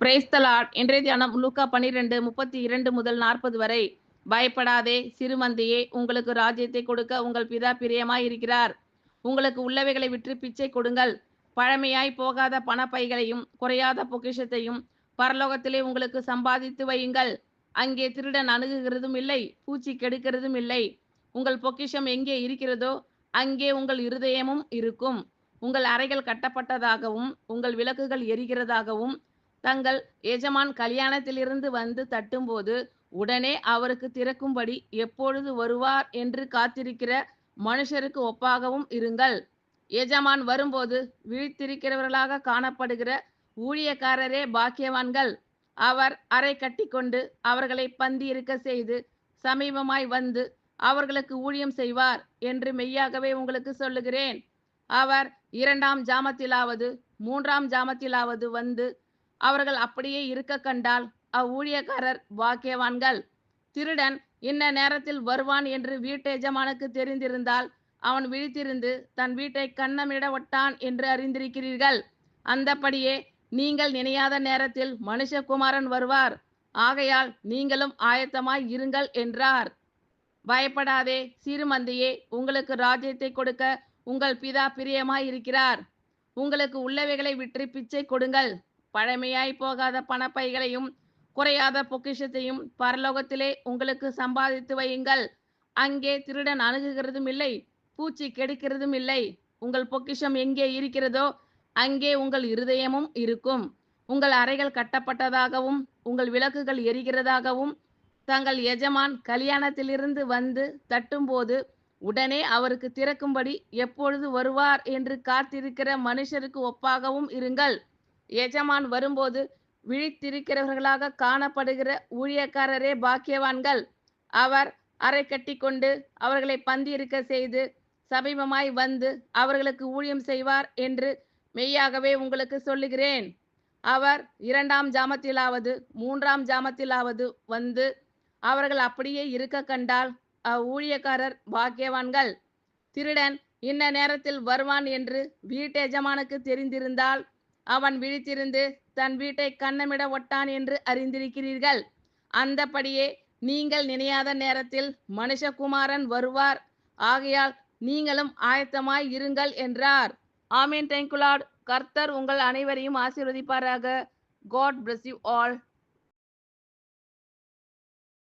Praise the Lord. இன்றைய தியானம் லூக்கா 12:32 முதல் 40 வரை. பயப்படாதே சிறுமந்தையே, உங்களுக்கு ராஜ்யத்தை கொடுக்க உங்கள் பிதா பிரியமாய் இருக்கிறார். உங்களுக்கு உள்ளவைகளை விற்று பிச்சை கொடுங்கள். பழமையாய் போகாத பணப்பைகளையும் குறையாத பொக்கிஷத்தையும் பரலோகத்திலே உங்களுக்கு சம்பாதித்து வையுங்கள். அங்கே திருடன் அணுகுகிறதும் இல்லை, பூச்சி கெடுக்கிறதும் இல்லை. உங்கள் பொக்கிஷம் எங்கே இருக்கிறதோ அங்கே உங்கள் இருதயமும் இருக்கும். உங்கள் அறைகள் கட்டப்பட்டதாகவும் உங்கள் விளக்குகள் எரிகிறதாகவும் தங்கள் எஜமான் கல்யாணத்திலிருந்து வந்து தட்டும்போது உடனே அவருக்கு திறக்கும்படி எப்பொழுது வருவார் என்று காத்திருக்கிற மனுஷருக்கு ஒப்பாகவும் இருங்கள். எஜமான் வரும்போது விழித்திருக்கிறவர்களாக காணப்படுகிற ஊழியக்காரரே பாக்கியவான்கள். அவர் அறை கட்டிக்கொண்டு அவர்களை பந்தி இருக்க செய்து சமீபமாய் வந்து அவர்களுக்கு ஊழியம் செய்வார் என்று மெய்யாகவே உங்களுக்கு சொல்லுகிறேன். அவர் 2ஆம் ஜாமத்திலாவது 3ஆம் ஜாமத்திலாவது வந்து அவர்கள் அப்படியே இருக்க கண்டால் அவ்வூழியக்காரர் பாக்கியவான்கள். திருடன் இன்ன நேரத்தில் வருவான் என்று வீட்டெஜமானுக்கு தெரிந்திருந்தால் அவன் விழித்திருந்து தன் வீட்டை கன்னமிட ஒட்டான் என்று அறிந்திருக்கிறீர்கள். அந்தப்படியே நீங்கள் நினையாத நேரத்தில் மனுஷகுமாரன் வருவார். ஆகையால் நீங்களும் ஆயத்தமாய் இருங்கள் என்றார். பயப்படாதே சிறுமந்தையே, உங்களுக்கு ராஜ்யத்தை கொடுக்க உங்கள் பிதா பிரியமாய் இருக்கிறார். உங்களுக்கு உள்ளவைகளை விற்று பிச்சை கொடுங்கள். பழமையாய் போகாத பணப்பைகளையும் குறையாத பொக்கிஷத்தையும் பரலோகத்திலே உங்களுக்கு சம்பாதித்து வையுங்கள். அங்கே திருடன் அணுகுகிறதும் இல்லை, பூச்சி கெடுக்கிறதும் இல்லை. உங்கள் பொக்கிஷம் எங்கே இருக்கிறதோ அங்கே உங்கள் இருதயமும் இருக்கும். உங்கள் அறைகள் கட்டப்பட்டதாகவும் உங்கள் விளக்குகள் எரிகிறதாகவும் தங்கள் எஜமான் கல்யாணத்திலிருந்து வந்து தட்டும்போது உடனே அவருக்கு திறக்கும்படி எப்பொழுது வருவார் என்று காத்திருக்கிற மனுஷருக்கு ஒப்பாகவும் இருங்கள். எஜமான் வரும்போது விழித்திருக்கிறவர்களாக காணப்படுகிற ஊழியக்காரரே பாக்கியவான்கள். அவர் அறை கட்டிக்கொண்டு அவர்களை பந்தியிருக்க செய்து சமீபமாய் வந்து அவர்களுக்கு ஊழியம் செய்வார் என்று மெய்யாகவே உங்களுக்கு சொல்லுகிறேன். அவர் 2ஆம் ஜாமத்திலாவது 3ஆம் ஜாமத்திலாவது வந்து அவர்கள் அப்படியே இருக்க கண்டால் அவ்வூழியக்காரர் பாக்கியவான்கள். திருடன் இன்ன நேரத்தில் வருவான் என்று வீட்டெஜமானுக்கு தெரிந்திருந்தால் அவன் விழித்திருந்து தன் வீட்டை கன்னமிட ஒட்டான் என்று அறிந்திருக்கிறீர்கள். அந்தப்படியே நீங்கள் நினையாத நேரத்தில் மனுஷகுமாரன் வருவார். ஆகையால் நீங்களும் ஆயத்தமாய் இருங்கள் என்றார். ஆமீன். Thank you Lord. கர்த்தர் உங்கள் அனைவரையும் ஆசீர்வதிப்பாராக. God bless you all.